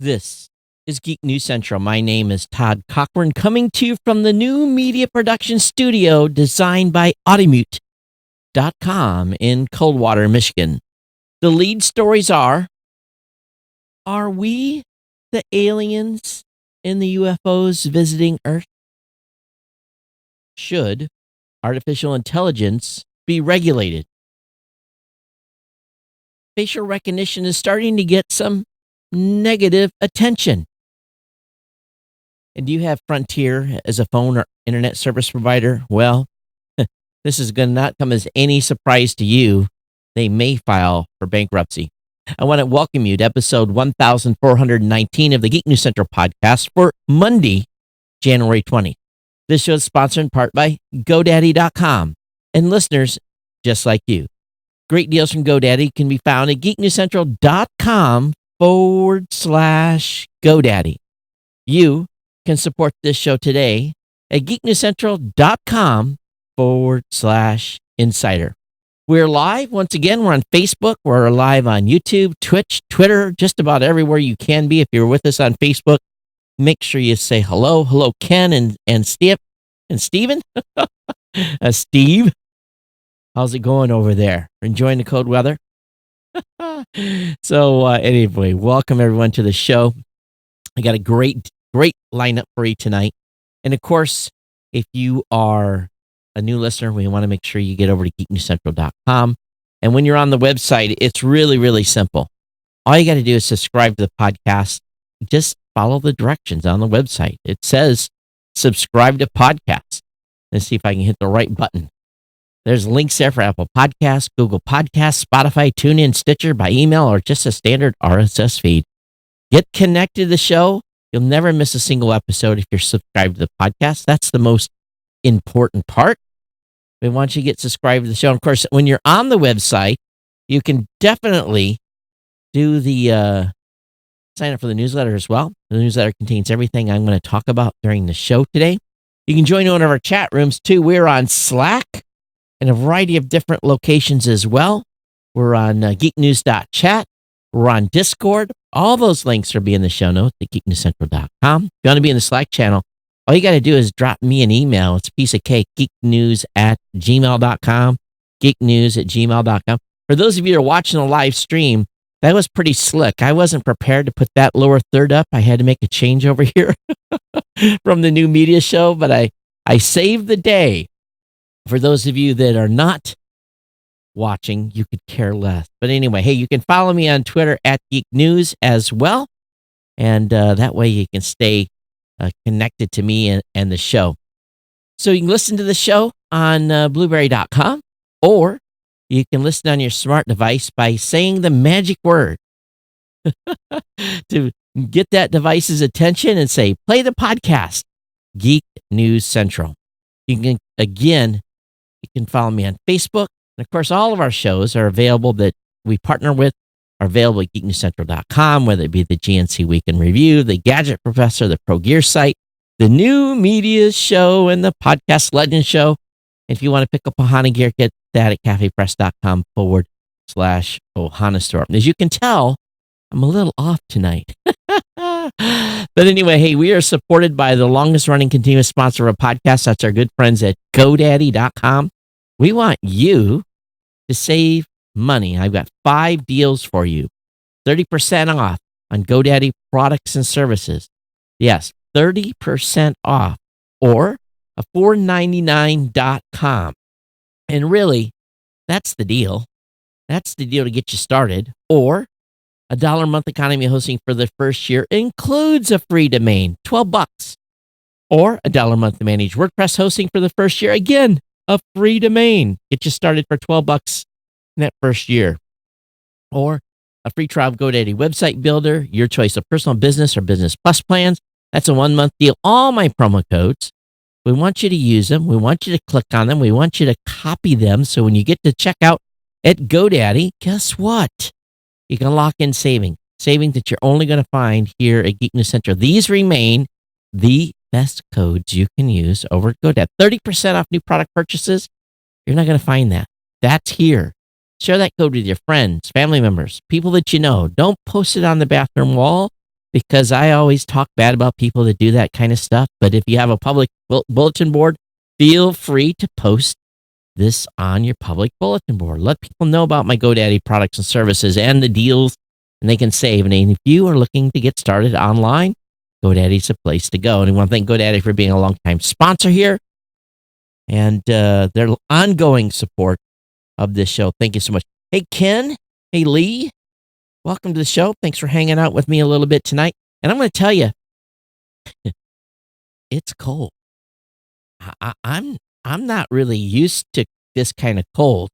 This is Geek News Central. My name is Todd Cochran, coming to you from the new media production studio designed by Audimute.com in Coldwater, Michigan. The lead stories are we the aliens in the UFOs visiting Earth? Should artificial intelligence be regulated? Facial recognition is starting to get some negative attention. And do you have Frontier as a phone or internet service provider? Well, this is going to not come as any surprise to you. They may file for bankruptcy. I want to welcome you to episode 1419 of the Geek News Central podcast for Monday, January 20th. This show is sponsored in part by GoDaddy.com and listeners just like you. Great deals from GoDaddy can be found at geeknewscentral.com/GoDaddy. You can support this show today at geeknewscentral.com/insider. We're live. Once again, we're on Facebook. We're live on YouTube, Twitch, Twitter, just about everywhere you can be. If you're with us on Facebook, make sure you say hello. Hello, Ken and Steve. And Steven? Steve. How's it going over there? Enjoying the cold weather? So anyway, welcome everyone to the show. I got a great lineup for you tonight. And of course, if you are a new listener, we want to make sure you get over to geeknewscentral.com. And when you're on the website, it's really, really simple. All you got to do is subscribe to the podcast. Just follow the directions on the website. It says subscribe to podcast. Let's see if I can hit the right button. There's links there for Apple Podcasts, Google Podcasts, Spotify, TuneIn, Stitcher, by email, or just a standard RSS feed. Get connected to the show. You'll never miss a single episode if you're subscribed to the podcast. That's the most important part. We want you to get subscribed to the show. And of course, when you're on the website, you can definitely do the sign up for the newsletter as well. The newsletter contains everything I'm going to talk about during the show today. You can join one of our chat rooms too. We're on Slack in a variety of different locations as well. We're on geeknews.chat. We're on Discord. All those links will be in the show notes at geeknewscentral.com. If you want to be in the Slack channel, all you got to do is drop me an email. It's a piece of cake, geeknews@gmail.com, geeknews@gmail.com. For those of you that are watching the live stream, that was pretty slick. I wasn't prepared to put that lower third up. I had to make a change over here from the new media show, but I saved the day. For those of you that are not watching, you could care less. But anyway, hey, you can follow me on Twitter at Geek News as well. And that way you can stay connected to me and the show. So you can listen to the show on blueberry.com, or you can listen on your smart device by saying the magic word to get that device's attention and say, play the podcast, Geek News Central. You can follow me on Facebook. And of course, all of our shows are available that we partner with are available at geeknewscentral.com, whether it be the GNC Week in Review, the Gadget Professor, the Pro Gear Site, the New Media Show, and the Podcast Legend Show. If you want to pick up Ohana gear, get that at cafepress.com/Ohana store. As you can tell, I'm a little off tonight. But anyway, hey, we are supported by the longest running continuous sponsor of a podcast. That's our good friends at GoDaddy.com. We want you to save money. I've got 5 deals for you. 30% off on GoDaddy products and services. Yes, 30% off, or a $4.99.com. And really, that's the deal. That's the deal to get you started. Or a $1 a month economy hosting for the first year includes a free domain, $12. Or a $1 a month to manage WordPress hosting for the first year. Again, a free domain. Get you started for $12 in that first year. Or a free trial of GoDaddy Website Builder, your choice of personal business or business plus plans. That's a 1-month deal. All my promo codes, we want you to use them. We want you to click on them. We want you to copy them. So when you get to checkout at GoDaddy, guess what? You can lock in savings that you're only going to find here at Geek News Central. These remain the best codes you can use over at GoDaddy. 30% off new product purchases. You're not going to find that. That's here. Share that code with your friends, family members, people that you know. Don't post it on the bathroom wall. because I always talk bad about people that do that kind of stuff. But if you have a public bulletin board, feel free to post this on your public bulletin board. Let people know about my GoDaddy products and services and the deals, and they can save. And if you are looking to get started online, GoDaddy's a place to go. And I want to thank GoDaddy for being a longtime sponsor here and their ongoing support of this show. Thank you so much. Hey, Ken. Hey, Lee. Welcome to the show. Thanks for hanging out with me a little bit tonight. And I'm going to tell you, it's cold. I'm not really used to this kind of cold.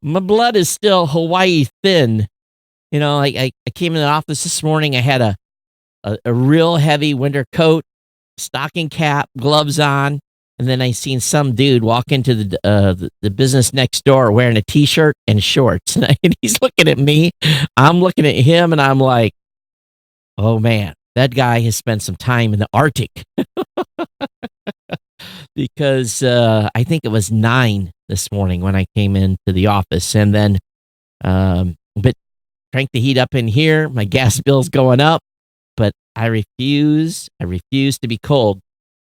My blood is still Hawaii thin. You know, I came in the office this morning. I had a real heavy winter coat, stocking cap, gloves on, and then I seen some dude walk into the business next door wearing a t-shirt and shorts, and he's looking at me. I'm looking at him, and I'm like, oh man, that guy has spent some time in the Arctic. Because I think it was 9 this morning when I came into the office, and then but crank the heat up in here. My gas bill's going up, but I refuse to be cold,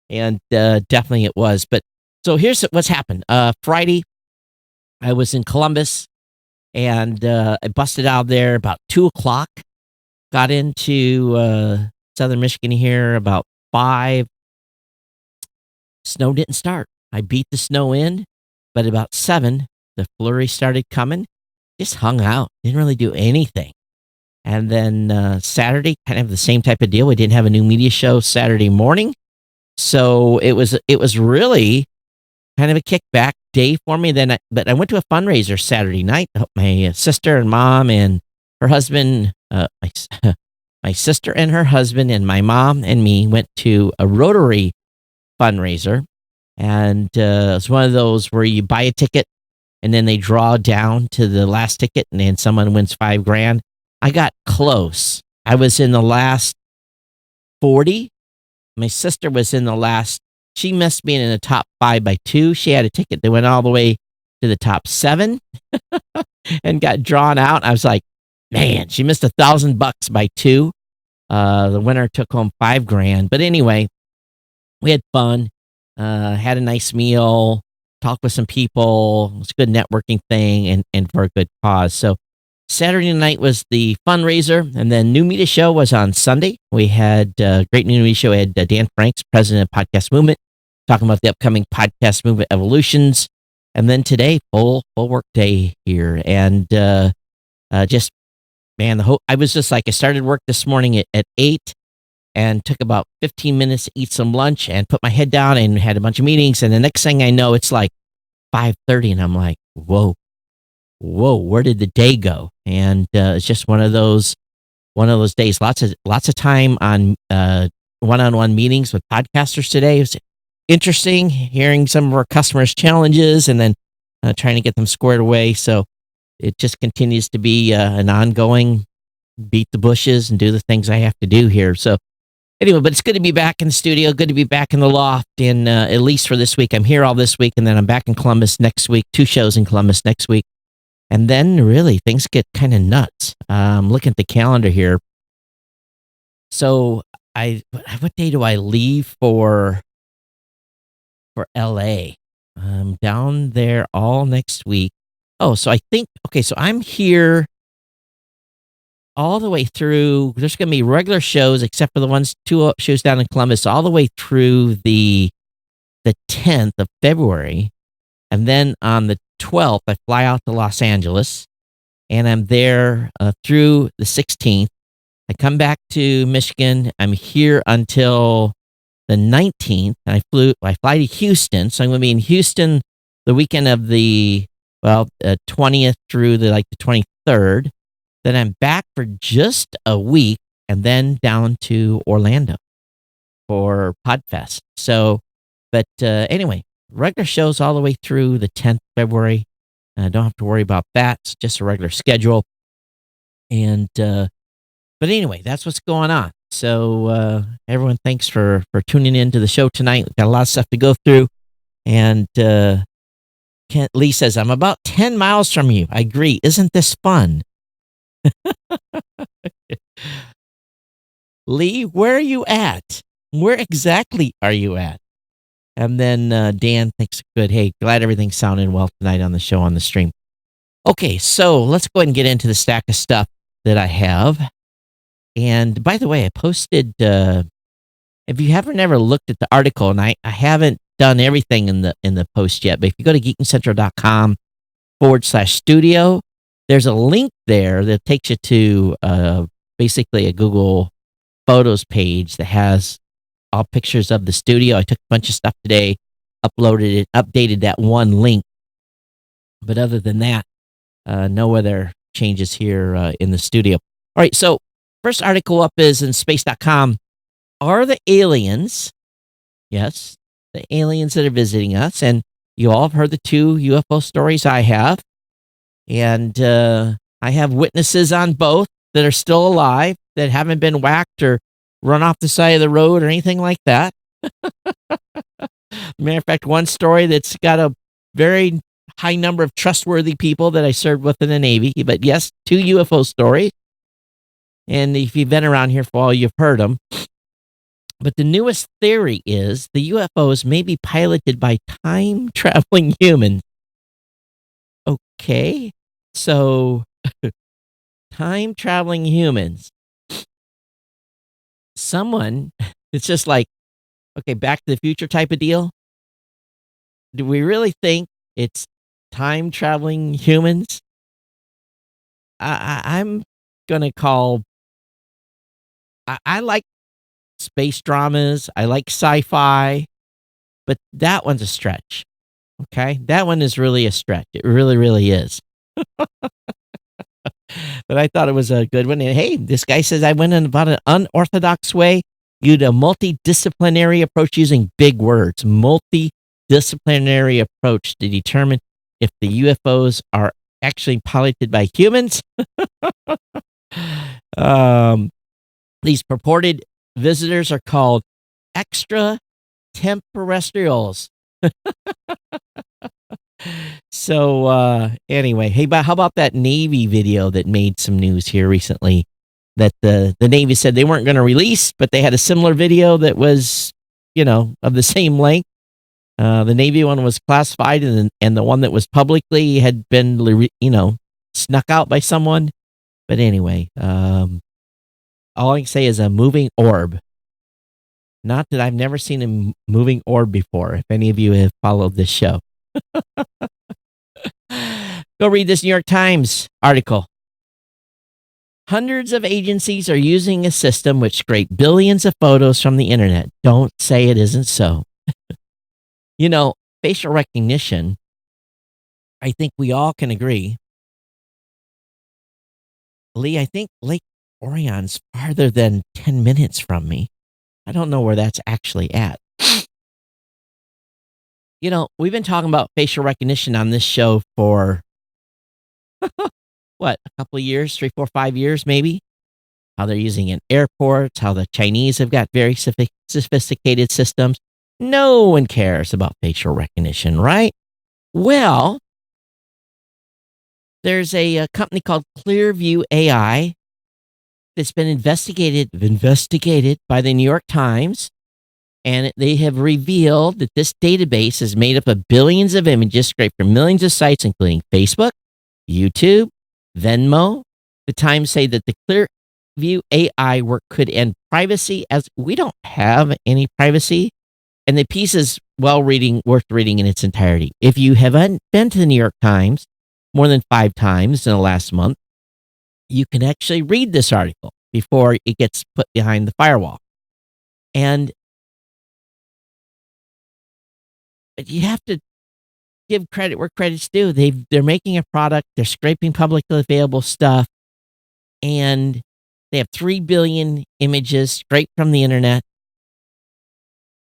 and definitely it was. But so here's what's happened. Friday, I was in Columbus, and I busted out there about 2:00. Got into southern Michigan here about 5. Snow didn't start. I beat the snow in, but about 7, the flurry started coming. Just hung out. Didn't really do anything. And then Saturday, kind of the same type of deal. We didn't have a new media show Saturday morning. So it was really kind of a kickback day for me. But I went to a fundraiser Saturday night. My sister and mom and her husband, my sister and her husband and my mom and me went to a Rotary fundraiser, and it's one of those where you buy a ticket and then they draw down to the last ticket and then someone wins $5,000. I got close. I was in the last 40. My sister was in the last, she missed being in the top 5 by 2. She had a ticket that went all the way to the top 7 and got drawn out. I was like, man, she missed $1,000 by 2. The winner took home $5,000. But anyway, we had fun, had a nice meal, talked with some people. It was a good networking thing and for a good cause. So Saturday night was the fundraiser, and then New Media Show was on Sunday. We had a great New Media Show. We had Dan Franks, president of Podcast Movement, talking about the upcoming Podcast Movement evolutions. And then today, full work day here. And just, man, I was just like, I started work this morning at 8. And took about 15 minutes to eat some lunch and put my head down and had a bunch of meetings. And the next thing I know, it's like 5:30, and I'm like, whoa, where did the day go? And it's just one of those days. Lots of time on one-on-one meetings with podcasters today. It was interesting hearing some of our customers' challenges and then trying to get them squared away. So it just continues to be an ongoing beat the bushes and do the things I have to do here. So anyway, but it's good to be back in the studio. Good to be back in the loft. And at least for this week, I'm here all this week, and then I'm back in Columbus next week. 2 shows in Columbus next week, and then really things get kind of nuts. I'm looking at the calendar here. So what day do I leave for LA? I'm down there all next week. Oh, so I think okay. So I'm here all the way through. There's going to be regular shows, except for the 2 shows down in Columbus, all the way through the 10th of February. And then on the 12th, I fly out to Los Angeles, and I'm there through the 16th. I come back to Michigan. I'm here until the 19th. I fly to Houston, so I'm going to be in Houston the weekend of the 20th through the 23rd. Then I'm back for just a week, and then down to Orlando for Podfest. So, but anyway, regular shows all the way through the 10th of February. Don't have to worry about that. It's just a regular schedule. And but anyway, that's what's going on. So everyone, thanks for tuning in to the show tonight. We've got a lot of stuff to go through. And Lee says, I'm about 10 miles from you. I agree. Isn't this fun? Lee, where are you at? Where exactly are you at? And then Dan thinks, good. Hey, glad everything's sounding well tonight on the show on the stream. Okay, so let's go ahead and get into the stack of stuff that I have. And by the way, I posted, if you haven't ever looked at the article, and I haven't done everything in the post yet, but if you go to geekingcentral.com/studio, there's a link there that takes you to basically a Google Photos page that has all pictures of the studio. I took a bunch of stuff today, uploaded it, updated that one link. But other than that, no other changes here in the studio. All right, so first article up is in space.com. Are the aliens, yes, the aliens that are visiting us, and you all have heard the 2 UFO stories I have, and I have witnesses on both that are still alive, that haven't been whacked or run off the side of the road or anything like that. Matter of fact, one story that's got a very high number of trustworthy people that I served with in the Navy. But yes, 2 UFO stories. And if you've been around here for a while, you've heard them. But the newest theory is the UFOs may be piloted by time-traveling humans. Okay, so time-traveling humans. Someone, it's just like, okay, Back to the Future type of deal. Do we really think it's time-traveling humans? I'm going to call, I like space dramas. I like sci-fi, but that one's a stretch. Okay, that one is really a stretch. It really, really is. But I thought it was a good one. And hey, this guy says I went in about an unorthodox way. Used a multidisciplinary approach using big words. Multidisciplinary approach to determine if the UFOs are actually piloted by humans. These purported visitors are called extraterrestrials. So anyway, hey, but how about that Navy video that made some news here recently? That the Navy said they weren't going to release, but they had a similar video that was, of the same length. The Navy one was classified, and the one that was publicly had been, snuck out by someone. But anyway, all I can say is a moving orb. Not that I've never seen a moving orb before, if any of you have followed this show. Go read this New York Times article. Hundreds of agencies are using a system which scrapes billions of photos from the internet. Don't say it isn't so. Facial recognition, I think we all can agree. Lee, I think Lake Orion's farther than 10 minutes from me. I don't know where that's actually at. We've been talking about facial recognition on this show for, what, a couple of years, 3, 4, 5 years, maybe? How they're using it in airports, how the Chinese have got very sophisticated systems. No one cares about facial recognition, right? Well, there's a company called Clearview AI that's been investigated by the New York Times, and they have revealed that this database is made up of billions of images scraped from millions of sites, including Facebook, YouTube, Venmo. The Times say that the Clearview AI work could end privacy, as we don't have any privacy. And the piece is worth reading in its entirety. If you haven't been to the New York Times more than 5 times in the last month, you can actually read this article before it gets put behind the firewall. But you have to give credit where credit's due. They're making a product, they're scraping publicly available stuff, and they have 3 billion images scraped from the internet,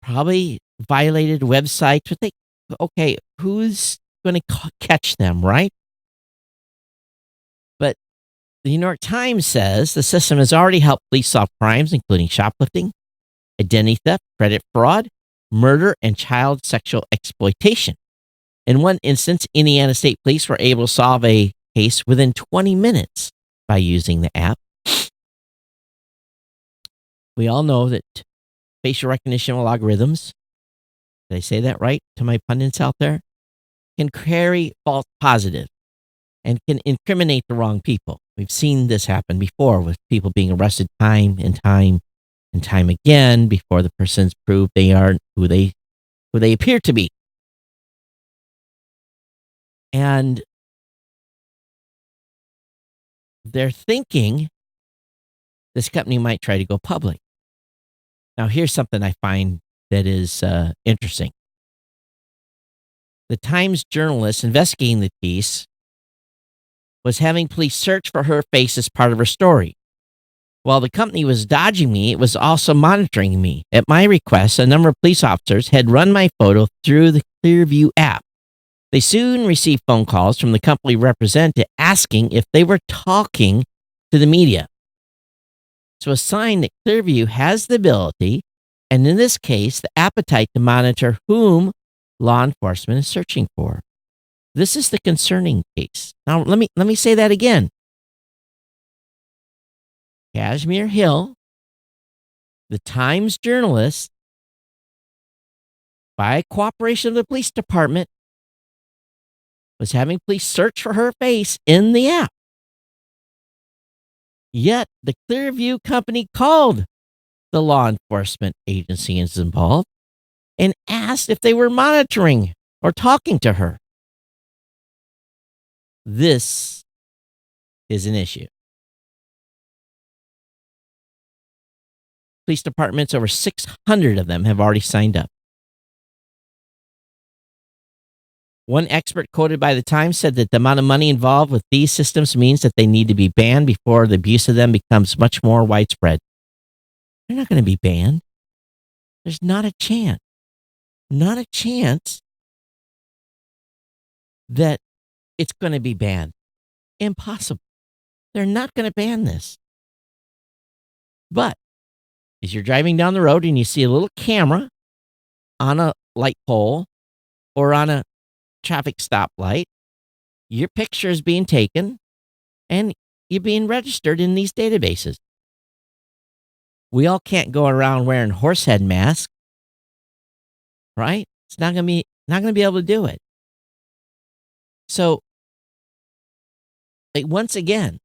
probably violated websites. But okay, who's going to catch them, right? But the New York Times says the system has already helped police solve crimes, including shoplifting, identity theft, credit fraud, murder, and child sexual exploitation. In one instance, Indiana State Police were able to solve a case within 20 minutes by using the app. We all know that facial recognition algorithms, did I say that right to my pundits out there? Can carry false positives and can incriminate the wrong people. We've seen this happen before with people being arrested time and time and time again before the person's proved they aren't who they appear to be. And they're thinking this company might try to go public. Now, here's something I find that is interesting. The Times journalist investigating the piece was having police search for her face as part of her story. While the company was dodging me, it was also monitoring me. At my request, a number of police officers had run my photo through the Clearview app. They soon received phone calls from the company representative asking if they were talking to the media. So a sign that Clearview has the ability, and in this case, the appetite to monitor whom law enforcement is searching for. This is the concerning case. Now, let me say that again. Kashmir Hill, the Times journalist, by cooperation of the police department, was having police search for her face in the app. Yet the Clearview company called the law enforcement agency involved and asked if they were monitoring or talking to her. This is an issue. Police departments, over 600 of them, have already signed up. One expert quoted by the Times said that the amount of money involved with these systems means that they need to be banned before the abuse of them becomes much more widespread. They're not going to be banned. There's not a chance. Not a chance that it's going to be banned. Impossible. They're not going to ban this. But as you're driving down the road and you see a little camera on a light pole or on a traffic stoplight, your picture is being taken and you're being registered in these databases. We all can't go around wearing horsehead masks, right? It's not going to be able to do it. So, once again,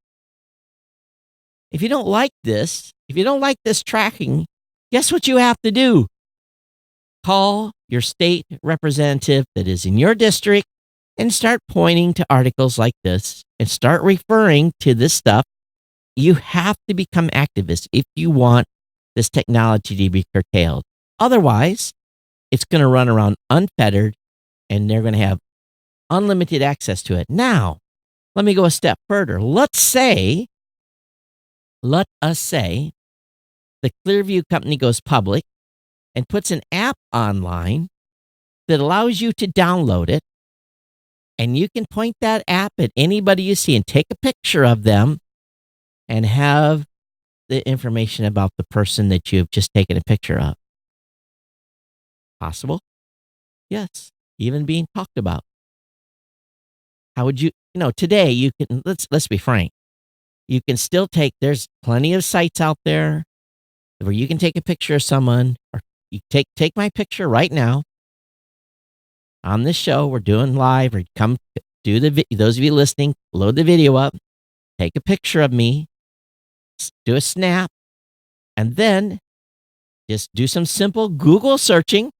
if you don't like this tracking, guess what you have to do? Call your state representative that is in your district and start pointing to articles like this and start referring to this stuff. You have to become activists if you want this technology to be curtailed. Otherwise, it's going to run around unfettered and they're going to have unlimited access to it. Now, let me go a step further. Let us say the Clearview company goes public and puts an app online that allows you to download it, and you can point that app at anybody you see and take a picture of them and have the information about the person that you've just taken a picture of. Possible? Yes. Even being talked about. How would you today you can, let's be frank. You can still there's plenty of sites out there where you can take a picture of someone, or you take my picture right now on this show we're doing live, or come do those of you listening, load the video up, take a picture of me, do a snap, and then just do some simple Google searching,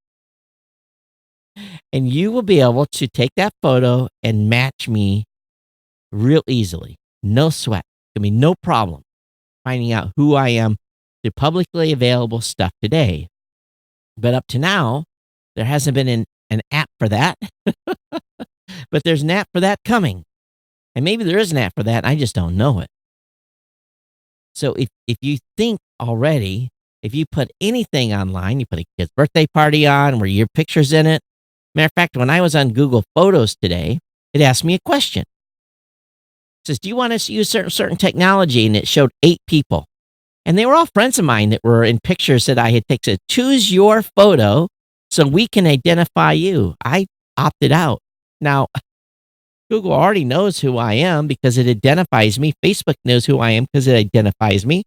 and you will be able to take that photo and match me real easily. No sweat. I mean, no problem finding out who I am through publicly available stuff today. But up to now, there hasn't been an app for that. But there's an app for that coming. And maybe there is an app for that. I just don't know it. So if you think already, if you put anything online, you put a kid's birthday party on where your picture's in it. Matter of fact, when I was on Google Photos today, it asked me a question. It says, do you want us to use certain technology? And it showed 8 people. And they were all friends of mine that were in pictures that I had taken. Choose your photo so we can identify you. I opted out. Now, Google already knows who I am because it identifies me. Facebook knows who I am because it identifies me.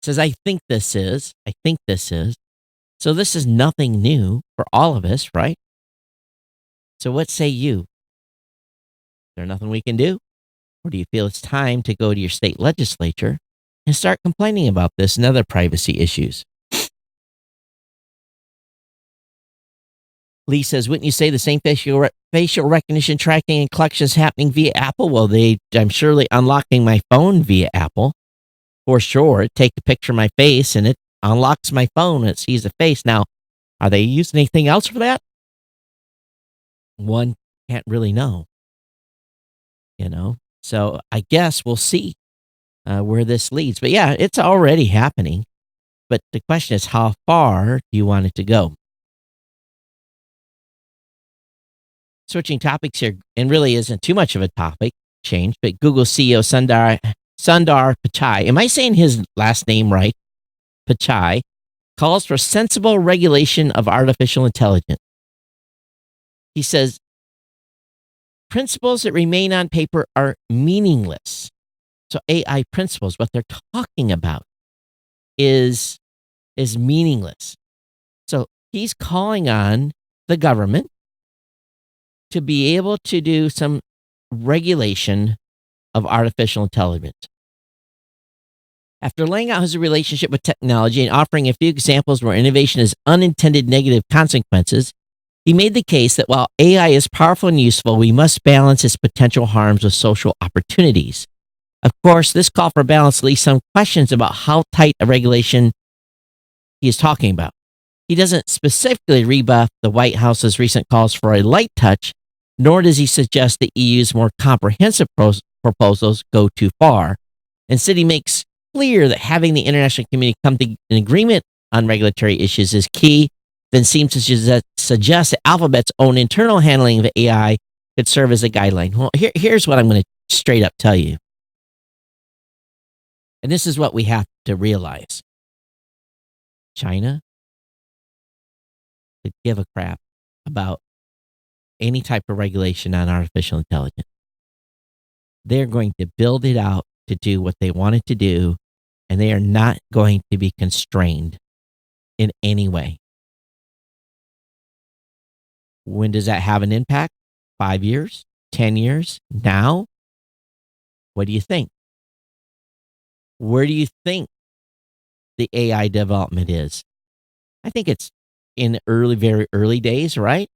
Says, I think this is. I think this is. So this is nothing new for all of us, right? So what say you? Is there nothing we can do? Or do you feel it's time to go to your state legislature and start complaining about this and other privacy issues? Lee says, wouldn't you say the same facial recognition tracking and collection is happening via Apple? Well, I'm surely unlocking my phone via Apple for sure. Take a picture of my face and it unlocks my phone and it sees the face. Now, are they using anything else for that? One can't really know, So I guess we'll see where this leads. But yeah, it's already happening. But the question is, how far do you want it to go? Switching topics here, and really isn't too much of a topic change, but Google CEO Sundar Pichai, am I saying his last name right? Pichai, calls for sensible regulation of artificial intelligence. He says, principles that remain on paper are meaningless. So AI principles, what they're talking about is meaningless. So he's calling on the government to be able to do some regulation of artificial intelligence. After laying out his relationship with technology and offering a few examples where innovation has unintended negative consequences, he made the case that while AI is powerful and useful, we must balance its potential harms with social opportunities. Of course, this call for balance leaves some questions about how tight a regulation he is talking about. He doesn't specifically rebuff the White House's recent calls for a light touch, nor does he suggest the EU's more comprehensive proposals go too far. Instead, he makes clear that having the international community come to an agreement on regulatory issues is key, then seems to suggest that Alphabet's own internal handling of AI could serve as a guideline. Well, here's what I'm going to straight up tell you. And this is what we have to realize. China could give a crap about any type of regulation on artificial intelligence. They're going to build it out to do what they want it to do, and they are not going to be constrained in any way. When does that have an impact? 5 years? 10 years? Now? What do you think? Where do you think the AI development is? I think it's in very early days, right?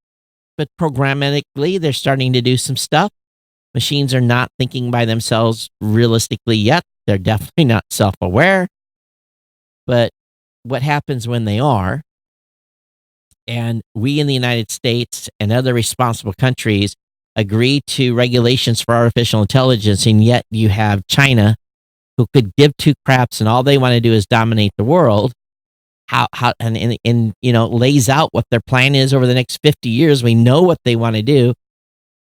But programmatically, they're starting to do some stuff. Machines are not thinking by themselves realistically yet. They're definitely not self-aware. But what happens when they are? And we in the United States and other responsible countries agree to regulations for artificial intelligence, and yet you have China who could give two craps and all they want to do is dominate the world. And lays out what their plan is over the next 50 years. We know what they want to do.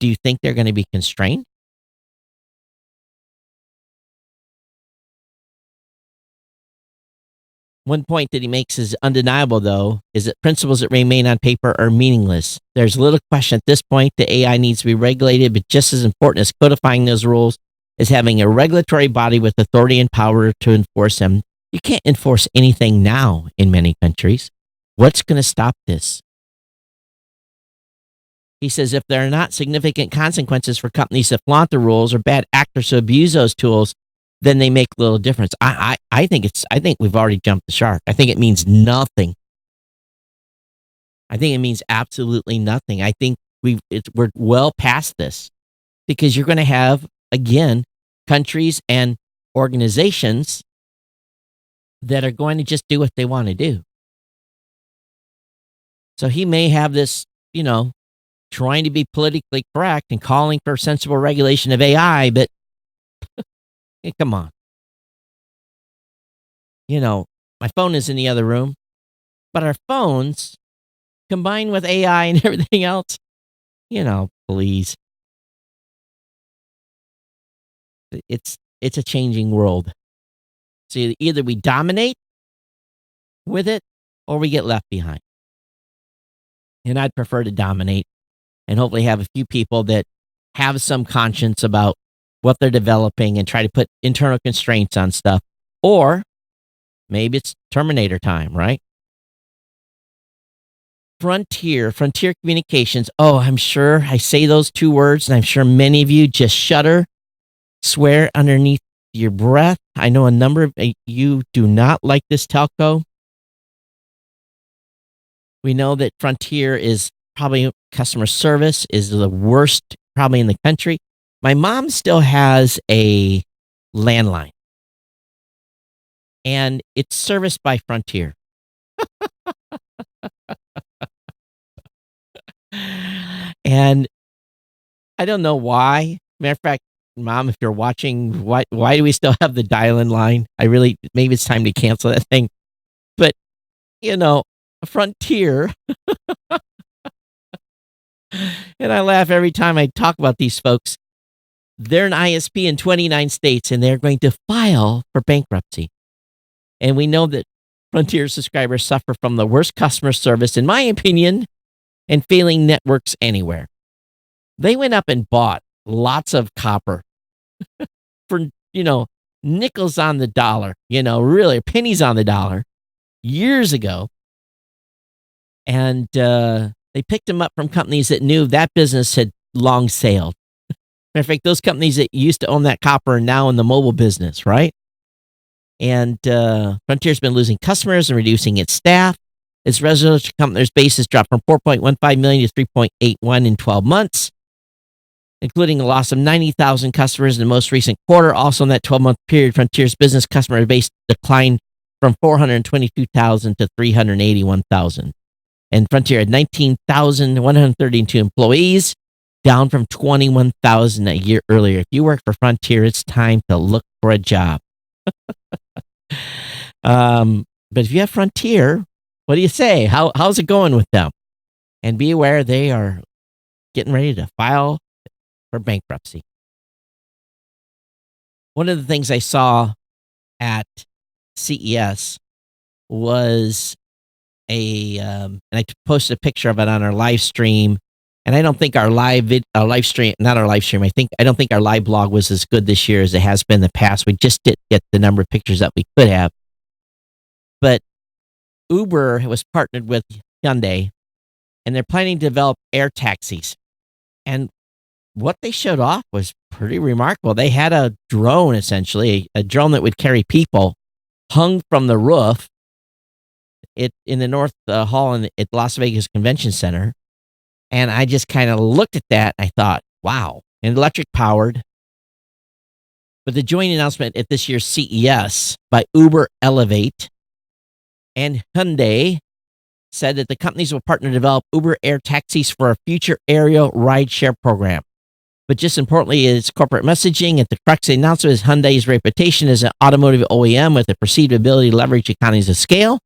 Do you think they're going to be constrained? One point that he makes is undeniable, though, is that principles that remain on paper are meaningless. There's little question at this point that AI needs to be regulated, but just as important as codifying those rules is having a regulatory body with authority and power to enforce them. You can't enforce anything now in many countries. What's going to stop this? He says if there are not significant consequences for companies that flaunt the rules or bad actors who abuse those tools, then they make little difference. I think we've already jumped the shark. I think it means nothing. I think it means absolutely nothing. I think we're well past this, because you're going to have, again, countries and organizations that are going to just do what they want to do. So he may have this, trying to be politically correct and calling for sensible regulation of AI, but hey, come on. My phone is in the other room, but our phones combined with AI and everything else, please. It's a changing world. So either we dominate with it or we get left behind. And I'd prefer to dominate and hopefully have a few people that have some conscience about what they're developing and try to put internal constraints on stuff. Or Maybe it's Terminator time, right? Frontier Communications. Oh, I'm sure I say those two words, and I'm sure many of you just shudder, swear underneath your breath. I know a number of you do not like this telco. We know that Frontier is probably customer service is the worst probably in the country. My mom still has a landline, and it's serviced by Frontier. And I don't know why. Matter of fact, mom, if you're watching, why do we still have the dial-in line? I really maybe it's time to cancel that thing. But you know, Frontier, and I laugh every time I talk about these folks. They're an ISP in 29 states, and they're going to file for bankruptcy. And we know that Frontier subscribers suffer from the worst customer service, in my opinion, and failing networks anywhere. They went up and bought lots of copper for, nickels on the dollar, really pennies on the dollar years ago. And they picked them up from companies that knew that business had long sailed. Matter of fact, those companies that used to own that copper are now in the mobile business, right? And Frontier's been losing customers and reducing its staff. Its residential customer base has dropped from 4.15 million to 3.81 in 12 months, including a loss of 90,000 customers in the most recent quarter. Also, in that 12-month period, Frontier's business customer base declined from 422,000 to 381,000. And Frontier had 19,132 employees, down from 21,000 a year earlier. If you work for Frontier, it's time to look for a job. But if you have Frontier, what do you say? How's it going with them? And be aware they are getting ready to file for bankruptcy. One of the things I saw at CES was and I posted a picture of it on our live stream. And I don't think our live stream, not our live stream. I don't think our live blog was as good this year as it has been in the past. We just didn't get the number of pictures that we could have. But Uber was partnered with Hyundai, and they're planning to develop air taxis. And what they showed off was pretty remarkable. They had a drone, essentially, a drone that would carry people, hung from the roof in the North Hall at Las Vegas Convention Center. And I just kind of looked at that. I thought, wow, and electric powered. But the joint announcement at this year's CES by Uber Elevate and Hyundai said that the companies will partner to develop Uber air taxis for a future aerial rideshare program. But just importantly, its corporate messaging at the crux of the announcement is Hyundai's reputation as an automotive OEM with a perceived ability to leverage economies of scale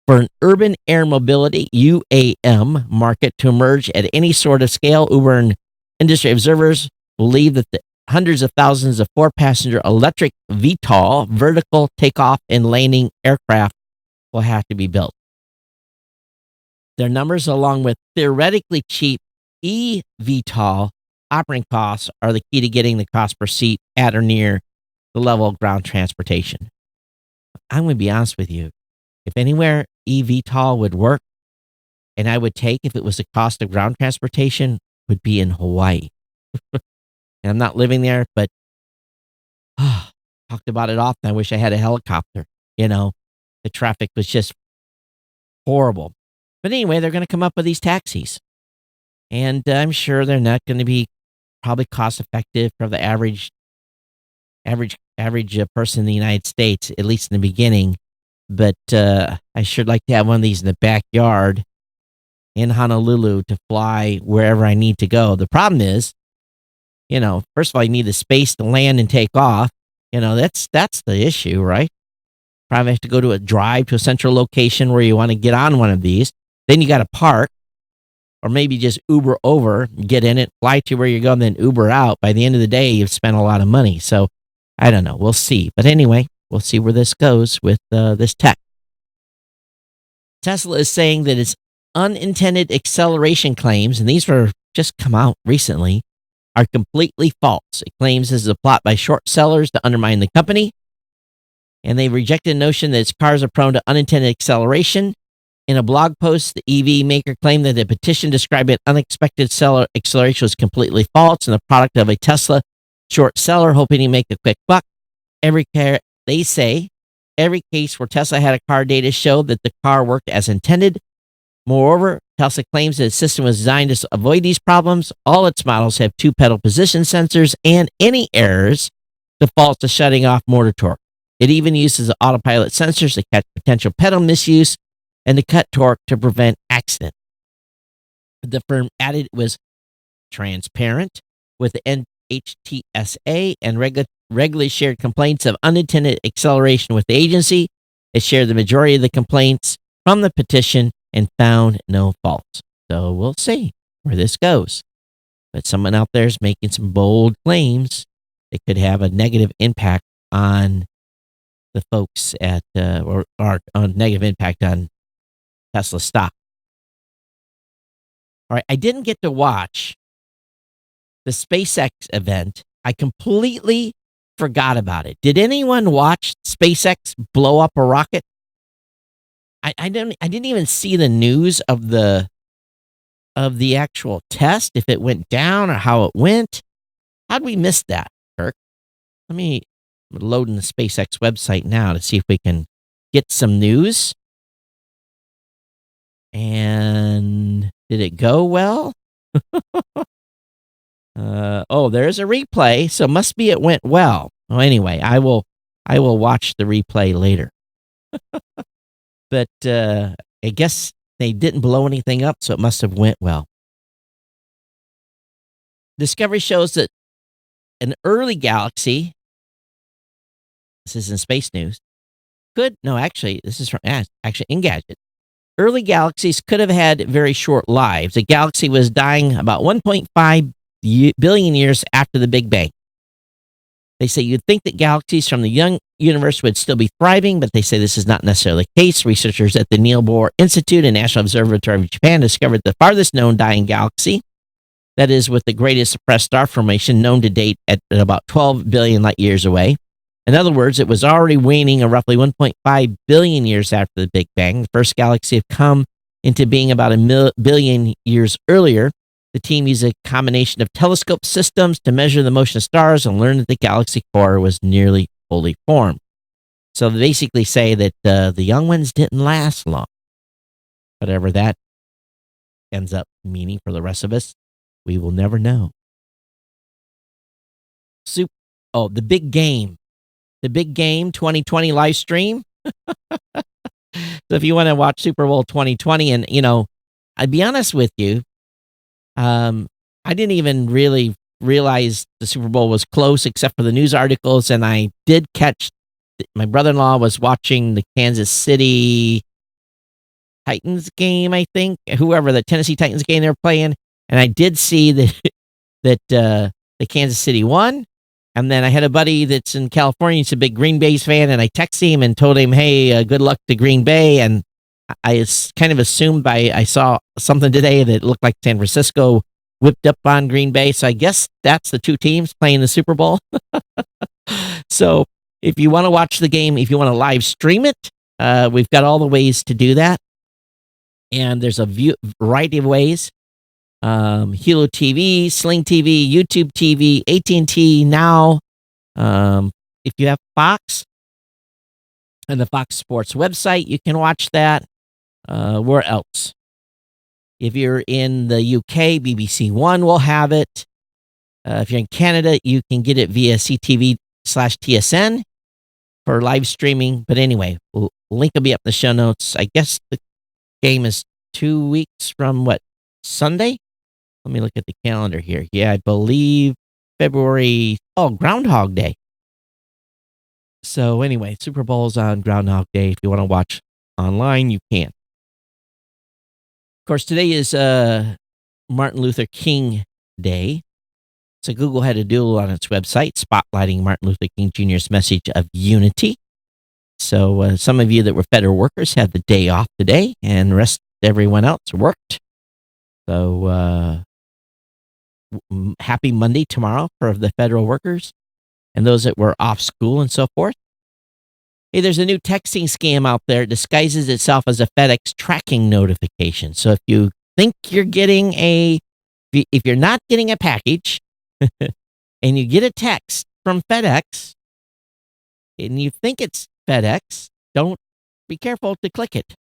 for an urban air mobility UAM market to emerge at any sort of scale. Uber and industry observers believe that the hundreds of thousands of four-passenger electric VTOL vertical takeoff and landing aircraft will have to be built. Their numbers, along with theoretically cheap eVTOL operating costs, are the key to getting the cost per seat at or near the level of ground transportation. I'm going to be honest with you. If anywhere eVTOL would work, and I would take if it was the cost of ground transportation, would be in Hawaii. And I'm not living there, but talked about it often. I wish I had a helicopter. The traffic was just horrible. But anyway, they're going to come up with these taxis. And I'm sure they're not going to be probably cost effective for the average person in the United States, at least in the beginning. But I sure like to have one of these in the backyard in Honolulu to fly wherever I need to go. The problem is, first of all, you need the space to land and take off. That's the issue, right? Probably have to go to a drive to a central location where you want to get on one of these. Then you got to park, or maybe just Uber over, get in it, fly to where you're going, then Uber out. By the end of the day, you've spent a lot of money. So I don't know. We'll see. But anyway, we'll see where this goes with this tech. Tesla is saying that its unintended acceleration claims, and these were just come out recently, are completely false. It claims this is a plot by short sellers to undermine the company. and they rejected the notion that its cars are prone to unintended acceleration. In a blog post, the EV maker claimed that the petition describing unexpected acceleration was completely false and the product of a Tesla short seller hoping to make a quick buck. They say every case where Tesla had a car data showed that the car worked as intended. Moreover, Tesla claims that its system was designed to avoid these problems. All its models have two pedal position sensors, and any errors default to shutting off motor torque. It even uses autopilot sensors to catch potential pedal misuse and to cut torque to prevent accident. The firm added it was transparent with the NHTSA and regularly shared complaints of unintended acceleration with the agency. It shared the majority of the complaints from the petition and found no faults. So we'll see where this goes. But someone out there is making some bold claims that could have a negative impact on the folks at, or a negative impact on Tesla stock. All right, I didn't get to watch the SpaceX event. I completely forgot about it. Did anyone watch SpaceX blow up a rocket? I didn't even see the news of the actual test, if it went down or how it went. How'd we miss that, Kirk? Let me load in the SpaceX website now to see if we can get some news. And did it go well? There's a replay, so must be it went well. Well, anyway, I will watch the replay later. But I guess they didn't blow anything up, so it must have went well. Discovery shows that an early galaxy, this is in Space News, this is from Engadget. Early galaxies could have had very short lives. A galaxy was dying about 1.5 billion years after the Big Bang. They say you'd think that galaxies from the young universe would still be thriving, but they say this is not necessarily the case. Researchers at the Niels Bohr Institute and National Observatory of Japan discovered the farthest known dying galaxy, that is, with the greatest suppressed star formation known to date at about 12 billion light years away. In other words, it was already waning roughly 1.5 billion years after the Big Bang. The first galaxy had come into being about a billion years earlier. The team used a combination of telescope systems to measure the motion of stars and learned that the galaxy core was nearly fully formed. So they basically say that the young ones didn't last long. Whatever that ends up meaning for the rest of us, we will never know. The big game. The Big Game 2020 live stream. So if you want to watch Super Bowl 2020, and, I'd be honest with you, I didn't even really realize the Super Bowl was close except for the news articles, and I did catch, my brother-in-law was watching the Kansas City Titans game, I think, whoever the Tennessee Titans game they're playing, and I did see that the Kansas City won. And then I had a buddy that's in California. He's a big Green Bay fan, and I texted him and told him, hey, good luck to Green Bay. And I kind of assumed I saw something today that looked like San Francisco whipped up on Green Bay. So I guess that's the two teams playing the Super Bowl. So if you want to watch the game, if you want to live stream it, we've got all the ways to do that. And there's a variety of ways. Hilo TV, Sling TV, YouTube TV, AT&T Now. If you have Fox and the Fox Sports website, you can watch that. Where else? If you're in the UK, BBC One will have it. If you're in Canada, you can get it via CTV/TSN for live streaming. But anyway, link will be up in the show notes. I guess the game is 2 weeks from Sunday? Let me look at the calendar here. Yeah, I believe February. Groundhog Day. So anyway, Super Bowl's on Groundhog Day. If you want to watch online, you can. Of course, today is Martin Luther King Day. So Google had a doodle on its website spotlighting Martin Luther King Jr.'s message of unity. So some of you that were federal workers had the day off today, and the rest everyone else worked. So happy Monday tomorrow for the federal workers and those that were off school and so forth. Hey, there's a new texting scam out there. It disguises itself as a FedEx tracking notification. So if you think you're getting if you're not getting a package and you get a text from FedEx and you think it's FedEx, don't be careful to click it.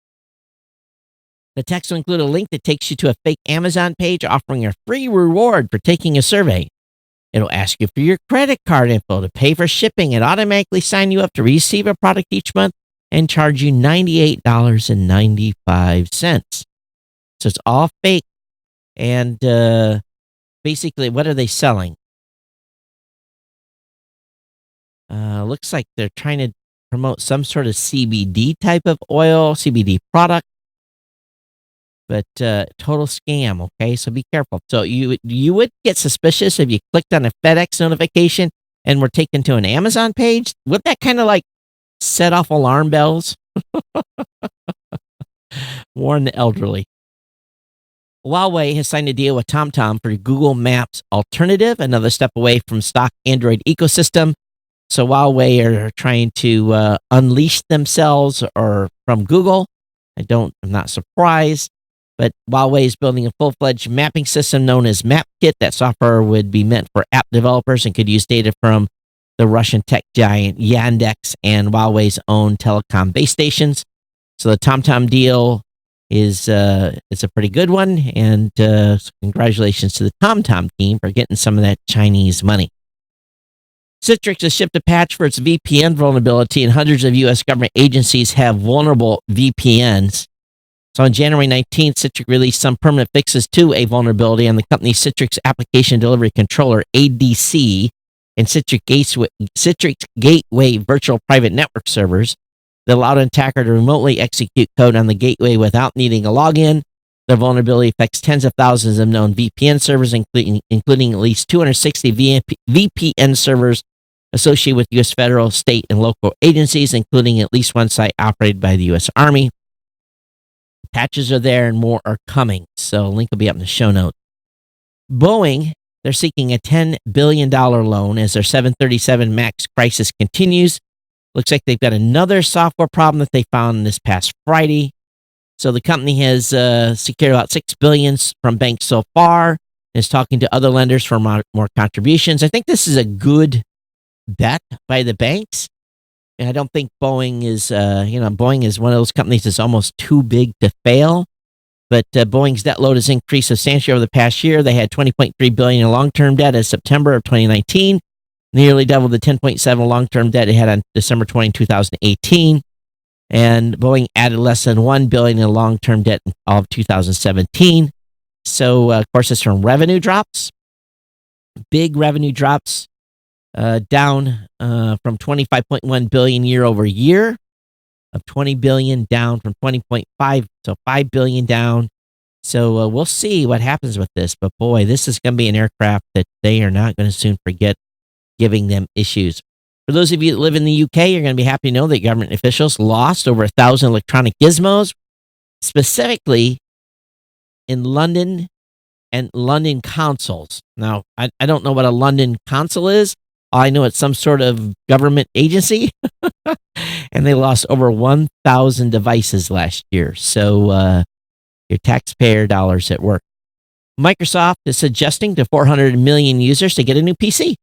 The text will include a link that takes you to a fake Amazon page offering a free reward for taking a survey. It'll ask you for your credit card info to pay for shipping and automatically sign you up to receive a product each month and charge you $98.95. So it's all fake. And basically, what are they selling? Looks like they're trying to promote some sort of CBD type of oil, CBD product. But total scam, okay? So be careful. So you would get suspicious if you clicked on a FedEx notification and were taken to an Amazon page. Would that kind of like set off alarm bells? Warn the elderly. Huawei has signed a deal with TomTom for Google Maps alternative, another step away from stock Android ecosystem. So Huawei are trying to unleash themselves or from Google. I'm not surprised. But Huawei is building a full-fledged mapping system known as MapKit. That software would be meant for app developers and could use data from the Russian tech giant Yandex and Huawei's own telecom base stations. So the TomTom deal is it's a pretty good one, and so congratulations to the TomTom team for getting some of that Chinese money. Citrix has shipped a patch for its VPN vulnerability, and hundreds of U.S. government agencies have vulnerable VPNs. So on January 19th, Citrix released some permanent fixes to a vulnerability on the company's Citrix Application Delivery Controller, ADC, and Citrix Gateway virtual private network servers that allowed an attacker to remotely execute code on the gateway without needing a login. The vulnerability affects tens of thousands of known VPN servers, including at least 260 VPN servers associated with U.S. federal, state, and local agencies, including at least one site operated by the U.S. Army. Patches are there and more are coming. So link will be up in the show notes. Boeing, they're seeking a $10 billion loan as their 737 MAX crisis continues. Looks like they've got another software problem that they found this past Friday. So the company has secured about $6 billion from banks so far. Is talking to other lenders for more contributions. I think this is a good bet by the banks. And I don't think Boeing is, Boeing is one of those companies that's almost too big to fail. But Boeing's debt load has increased substantially over the past year. They had $20.3 billion in long-term debt as September of 2019, nearly double the $10.7 long-term debt it had on December 20, 2018. And Boeing added less than $1 billion in long-term debt in all of 2017. So, of course, it's from revenue drops, big revenue drops. Down from 25.1 billion year over year, of 20 billion down from 20.5, so 5 billion down. So we'll see what happens with this. But boy, this is going to be an aircraft that they are not going to soon forget giving them issues. For those of you that live in the UK, you're going to be happy to know that government officials lost over 1,000 electronic gizmos, specifically in London and London consuls. Now, I don't know what a London consul is. I know it's some sort of government agency, and they lost over 1,000 devices last year. So your taxpayer dollars at work. Microsoft is suggesting to 400 million users to get a new PC.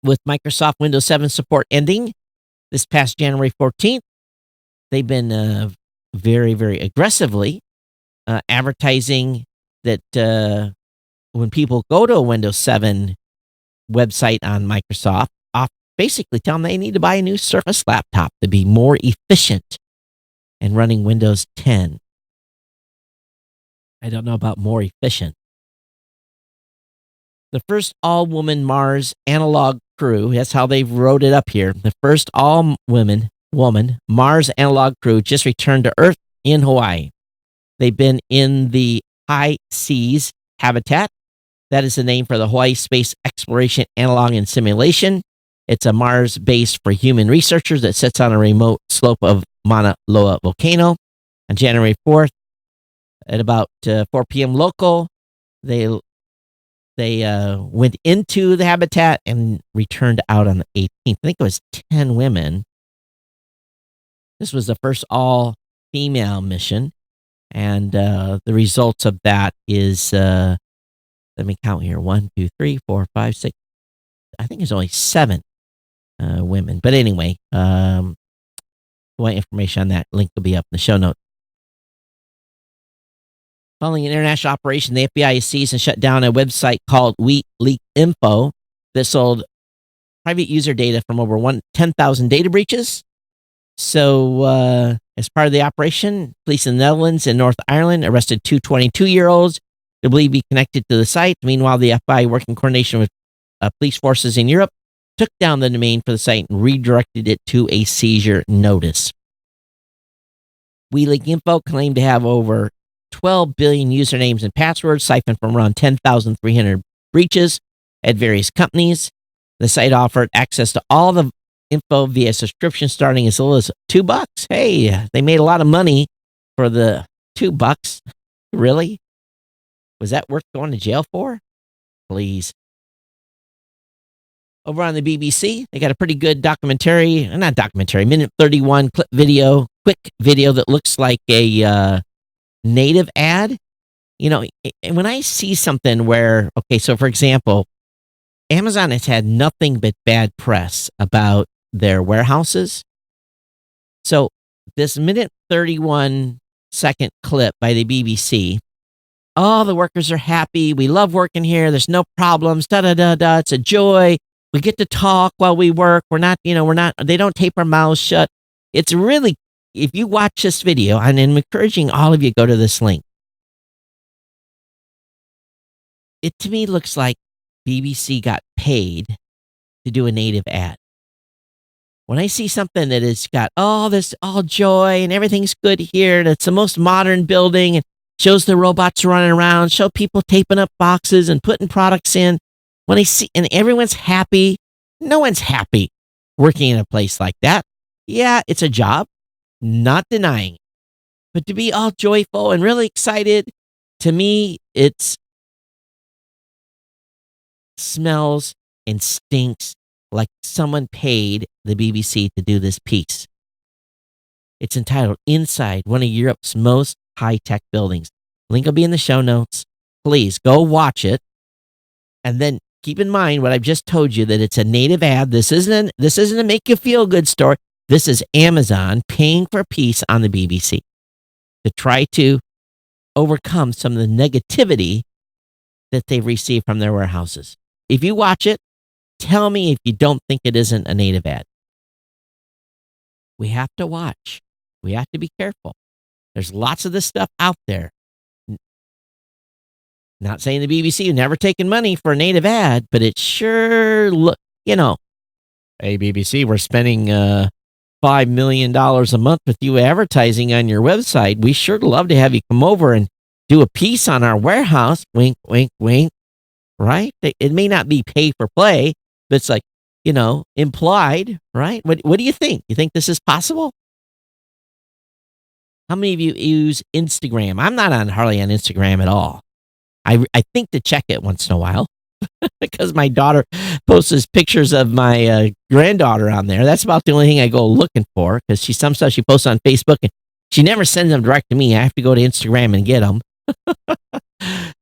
With Microsoft Windows 7 support ending this past January 14th, they've been very, very aggressively advertising that when people go to a Windows 7 website on Microsoft, basically tell them they need to buy a new Surface laptop to be more efficient in running Windows 10. I don't know about more efficient. The first all-woman Mars analog crew, that's how they wrote it up here. The first all-woman Mars analog crew just returned to Earth in Hawaii. They've been in the High Seas habitat. That is the name for the Hawaii Space Exploration Analog and Simulation. It's a Mars base for human researchers that sits on a remote slope of Mauna Loa volcano. On January 4th, at about 4 p.m. local, they went into the habitat and returned out on the 18th. I think it was 10 women This was the first all-female mission, and the results of that is, let me count here, 1, 2, 3, 4, 5, 6. I think there's only 7 women. But anyway, want information on that, link will be up in the show notes. Following an international operation, the FBI has seized and shut down a website called WeLeakInfo that sold private user data from over 10,000 data breaches. So, as part of the operation, police in the Netherlands and North Ireland arrested 2 22-year-olds they believe be connected to the site. Meanwhile, the FBI, working in coordination with police forces in Europe, took down the domain for the site and redirected it to a seizure notice. WeLeakInfo claimed to have over 12 billion usernames and passwords siphoned from around 10,300 breaches at various companies. The site offered access to all the info via subscription starting as little as $2. Hey, they made a lot of money for the $2. Really? Was that worth going to jail for? Please. Over on the BBC, they got a pretty good minute 31 quick video that looks like a native ad. You know, when I see something where, okay, so for example, Amazon has had nothing but bad press about their warehouses. So this minute 31 second clip by the BBC, all the workers are happy. We love working here. There's no problems. It's a joy. We get to talk while we work. They don't tape our mouths shut. It's really, if you watch this video, and I'm encouraging all of you to go to this link. It to me looks like BBC got paid to do a native ad. When I see something that has got all joy and everything's good here, and it's the most modern building and shows the robots running around, show people taping up boxes and putting products in. When I see, and everyone's happy, no one's happy working in a place like that. Yeah, it's a job, not denying it. But to be all joyful and really excited, to me, it smells and stinks like someone paid the BBC to do this piece. It's entitled Inside One of Europe's Most High-Tech Buildings. Link will be in the show notes. Please go watch it. And then keep in mind what I've just told you, that it's a native ad. This isn't a make you feel good story. This is Amazon paying for a piece on the BBC to try to overcome some of the negativity that they've received from their warehouses. If you watch it, tell me if you don't think it isn't a native ad. We have to watch. We have to be careful. There's lots of this stuff out there. Not saying the BBC never taken money for a native ad, but it sure hey, BBC, we're spending $5 million a month with you advertising on your website. We sure love to have you come over and do a piece on our warehouse. Wink, wink, wink. Right? It may not be pay for play, but it's like, implied, right? What do you think? You think this is possible? How many of you use Instagram? I'm not hardly on Instagram at all. I think to check it once in a while because my daughter posts pictures of my granddaughter on there. That's about the only thing I go looking for, because some stuff she posts on Facebook and she never sends them direct to me. I have to go to Instagram and get them.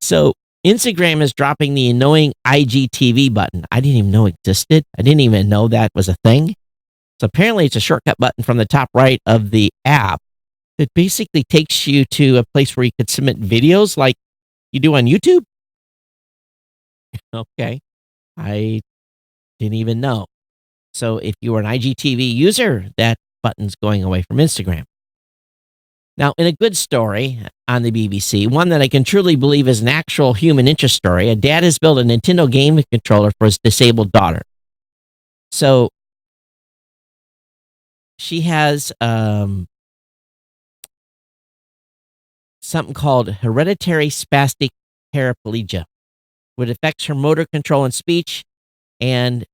So Instagram is dropping the annoying IGTV button. I didn't even know it existed. I didn't even know that was a thing. So apparently it's a shortcut button from the top right of the app that basically takes you to a place where you could submit videos like you do on YouTube. Okay. I didn't even know. So if you are an IGTV user, that button's going away from Instagram. Now, in a good story on the BBC, one that I can truly believe is an actual human interest story, a dad has built a Nintendo game controller for his disabled daughter. So she has something called hereditary spastic paraplegia, which affects her motor control and speech. And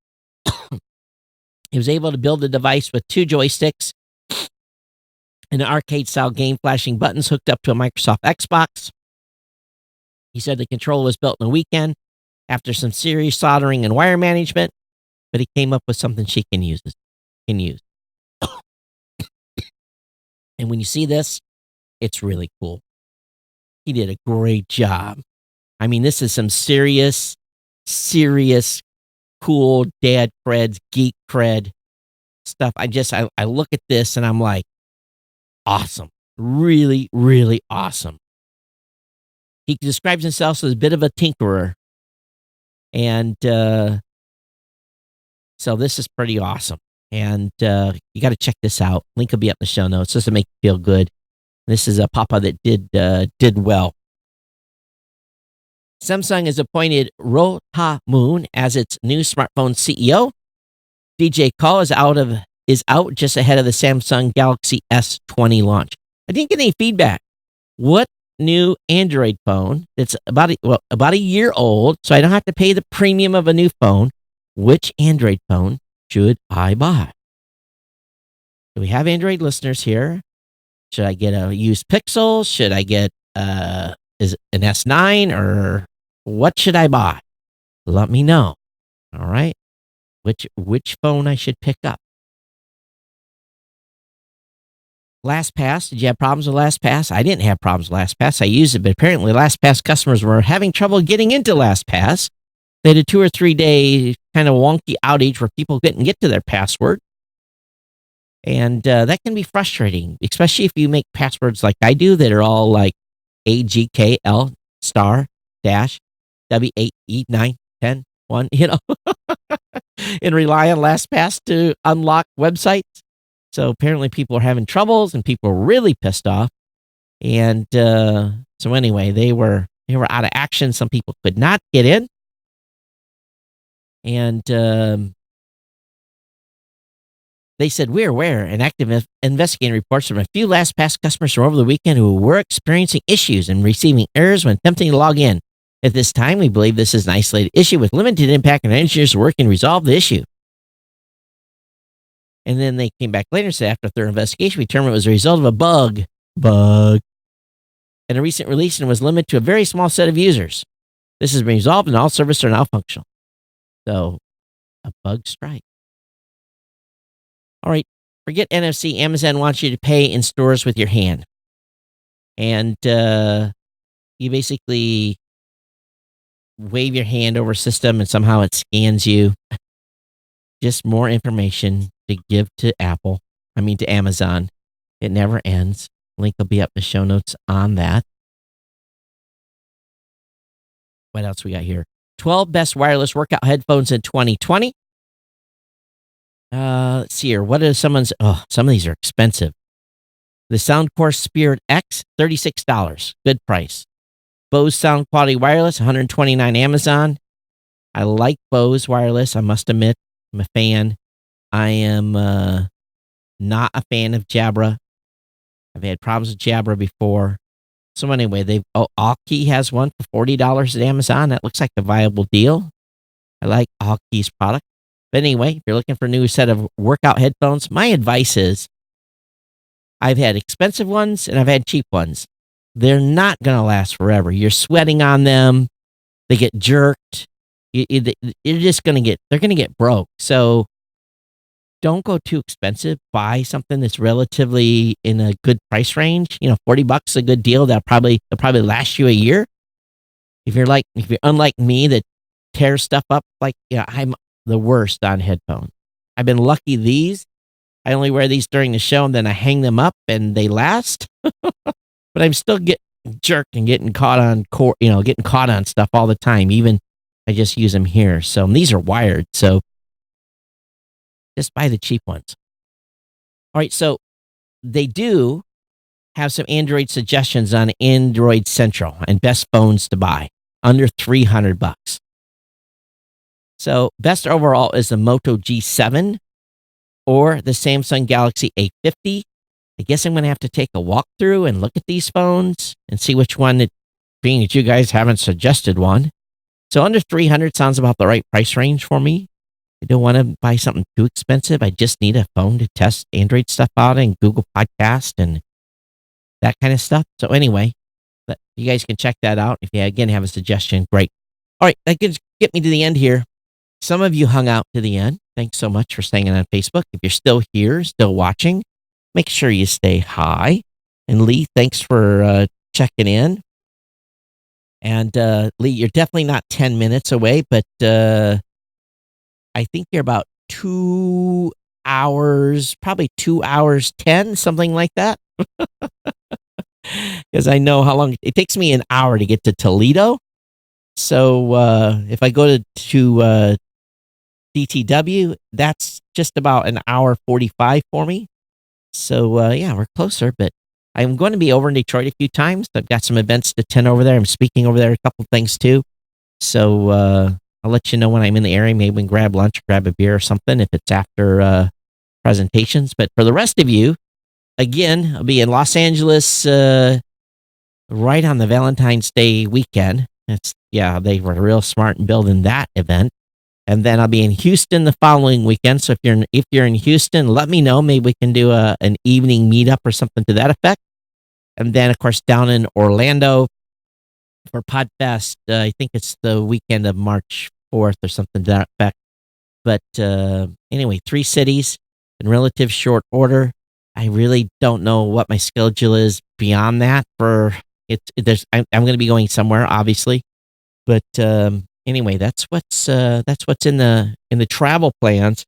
he was able to build the device with 2 joysticks and an arcade-style game flashing buttons hooked up to a Microsoft Xbox. He said the controller was built in a weekend after some serious soldering and wire management, but he came up with something she can use. And when you see this, it's really cool. He did a great job. I mean, this is some serious, cool dad cred, geek cred stuff. I look at this and I'm like, awesome. Really, really awesome. He describes himself as a bit of a tinkerer. And so this is pretty awesome. And you got to check this out. Link will be up in the show notes just to make you feel good. This is a papa that did well. Samsung has appointed Roh Ha-moon as its new smartphone CEO. DJ Call is out just ahead of the Samsung Galaxy S20 launch. I didn't get any feedback. What new Android phone that's about a year old, so I don't have to pay the premium of a new phone? Which Android phone should I buy? Do we have Android listeners here? Should I get a used Pixel? Should I get is it an S9 or what should I buy? Let me know. All right. Which phone I should pick up. LastPass. Did you have problems with LastPass? I didn't have problems with LastPass. I used it, but apparently LastPass customers were having trouble getting into LastPass. They had a 2 or 3 day kind of wonky outage where people couldn't get to their password. And that can be frustrating, especially if you make passwords like I do that are all like AGKL star dash W8E910 1, and rely on LastPass to unlock websites. So apparently people are having troubles and people are really pissed off. And so anyway, they were out of action. Some people could not get in. And they said, we're aware and active investigating reports from a few LastPass customers from over the weekend who were experiencing issues and receiving errors when attempting to log in. At this time, we believe this is an isolated issue with limited impact and engineers working to resolve the issue. And then they came back later and said, after thorough investigation, we determined it was a result of a bug, and a recent release and was limited to a very small set of users. This has been resolved and all servers are now functional. So, a bug strike. All right, forget NFC. Amazon wants you to pay in stores with your hand. And you basically wave your hand over a system and somehow it scans you. Just more information to give to to Amazon. It never ends. Link will be up in the show notes on that. What else we got here? 12 best wireless workout headphones in 2020. Let's see here. What are some of these are expensive. The Soundcore Spirit X, $36. Good price. Bose Sound Quality Wireless, $129 Amazon. I like Bose Wireless, I must admit. I'm a fan. I am not a fan of Jabra. I've had problems with Jabra before. So anyway, Aukey has one for $40 at Amazon. That looks like a viable deal. I like Aukey's product. But anyway, if you're looking for a new set of workout headphones, my advice is I've had expensive ones and I've had cheap ones. They're not going to last forever. You're sweating on them. They get jerked. You're just going to get broke. So don't go too expensive. Buy something that's relatively in a good price range. $40 is a good deal. They'll probably last you a year. If you're unlike me that tears stuff up, I'm the worst on headphones. I've been lucky these. I only wear these during the show and then I hang them up and they last. But I'm still getting jerked and getting caught on stuff all the time. Even I just use them here. So these are wired. So just buy the cheap ones. All right. So they do have some Android suggestions on Android Central and best phones to buy under $300. So best overall is the Moto G7 or the Samsung Galaxy A50. I guess I'm going to have to take a walkthrough and look at these phones and see which one, being that you guys haven't suggested one. So under 300 sounds about the right price range for me. I don't want to buy something too expensive. I just need a phone to test Android stuff out and Google Podcast and that kind of stuff. So anyway, you guys can check that out. If you, again, have a suggestion, great. All right, that could get me to the end here. Some of you hung out to the end. Thanks so much for staying on Facebook. If you're still here, still watching, make sure you stay high. And Lee, thanks for checking in. And Lee, you're definitely not 10 minutes away, but I think you're about 2 hours, probably 2 hours 10, something like that. Because I know how long it takes me an hour to get to Toledo. So if I go to DTW, that's just about an hour 45 for me. So yeah, we're closer, but I'm going to be over in Detroit a few times. I've got some events to attend over there. I'm speaking over there a couple things too. So I'll let you know when I'm in the area. Maybe we can grab lunch, grab a beer or something if it's after presentations. But for the rest of you, again, I'll be in Los Angeles right on the Valentine's Day weekend. They were real smart in building that event. And then I'll be in Houston the following weekend. So if you're in Houston, let me know. Maybe we can do an evening meetup or something to that effect. And then, of course, down in Orlando for Podfest, I think it's the weekend of March 4th or something to that effect. But anyway, 3 cities in relative short order. I really don't know what my schedule is beyond that. I'm going to be going somewhere, obviously. But anyway, that's what's in the travel plans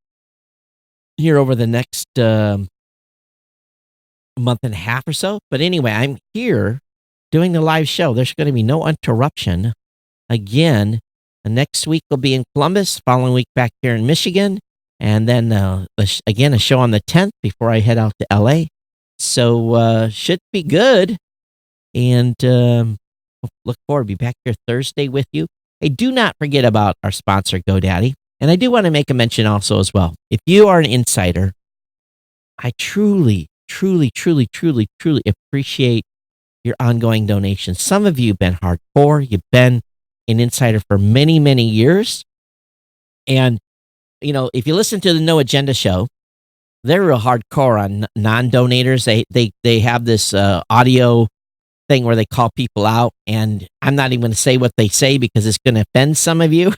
here over the next month and a half or so. But anyway, I'm here doing the live show. There's going to be no interruption. Again, the next week will be in Columbus, following week back here in Michigan, and then again a show on the 10th before I head out to LA. So should be good, and look forward to be back here Thursday with you. Hey, do not forget about our sponsor, GoDaddy. And I do want to make a mention also as well. If you are an insider, I truly, truly, truly, truly, truly appreciate your ongoing donations. Some of you have been hardcore. You've been an insider for many, many years. And, if you listen to the No Agenda show, they're real hardcore on non-donators. They have this audio thing where they call people out, and I'm not even going to say what they say because it's going to offend some of you.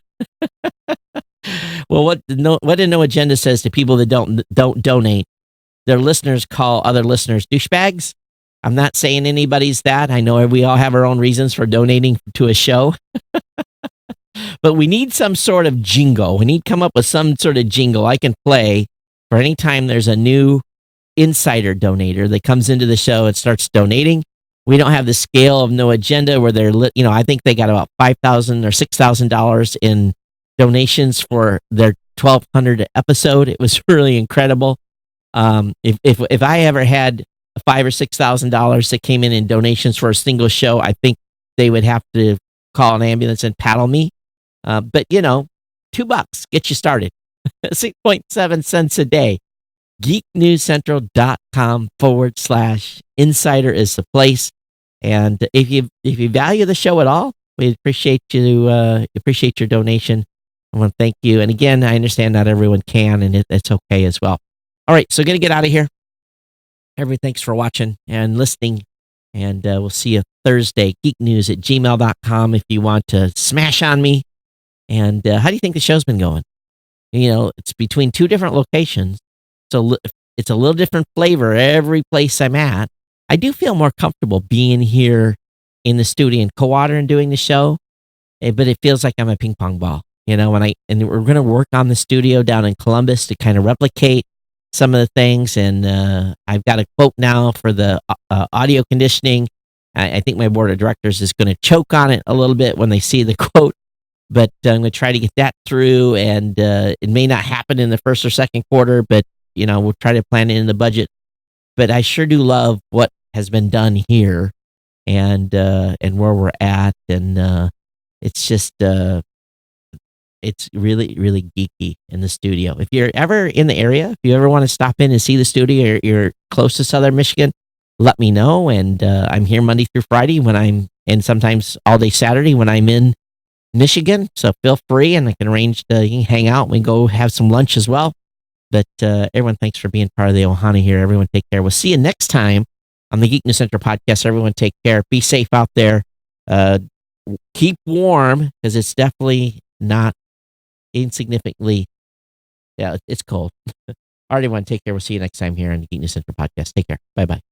Well, what the No Agenda says to people that don't donate, their listeners call other listeners douchebags. I'm not saying anybody's that. I know we all have our own reasons for donating to a show. But we need some sort of jingle. We need to come up with some sort of jingle I can play for any time there's a new insider donator that comes into the show and starts donating. We don't have the scale of No Agenda where I think they got about $5,000 or $6,000 in donations for their 1,200 episode. It was really incredible. If I ever had $5,000 or $6,000 that came in donations for a single show, I think they would have to call an ambulance and paddle me. But $2 get you started. 6.7 cents a day. geeknewscentral.com/insider is the place. And if you value the show at all, we appreciate your donation. I want to thank you. And again, I understand not everyone can, and it's okay as well. All right, so going to get out of here. Everybody, thanks for watching and listening. And we'll see you Thursday, geeknews@gmail.com if you want to smash on me. And how do you think the show's been going? It's between 2 different locations. So it's a little different flavor every place I'm at. I do feel more comfortable being here in the studio in Cowater and doing the show, but it feels like I'm a ping pong ball, and we're going to work on the studio down in Columbus to kind of replicate some of the things. And I've got a quote now for the audio conditioning. I think my board of directors is going to choke on it a little bit when they see the quote, but I'm going to try to get that through. And it may not happen in the first or second quarter, but we'll try to plan it in the budget. But I sure do love what has been done here, and where we're at, and it's just it's really, really geeky in the studio. If you're ever in the area, if you ever want to stop in and see the studio, or you're close to Southern Michigan, let me know. And I'm here Monday through Friday and sometimes all day Saturday when I'm in Michigan. So feel free, and I can arrange to hang out. We can go have some lunch as well. But everyone, thanks for being part of the Ohana here. Everyone, take care. We'll see you next time on the Geek News Center podcast. Everyone, take care. Be safe out there. Keep warm, because it's definitely not insignificantly. Yeah, it's cold. All right, everyone, take care. We'll see you next time here on the Geek News Central podcast. Take care. Bye bye.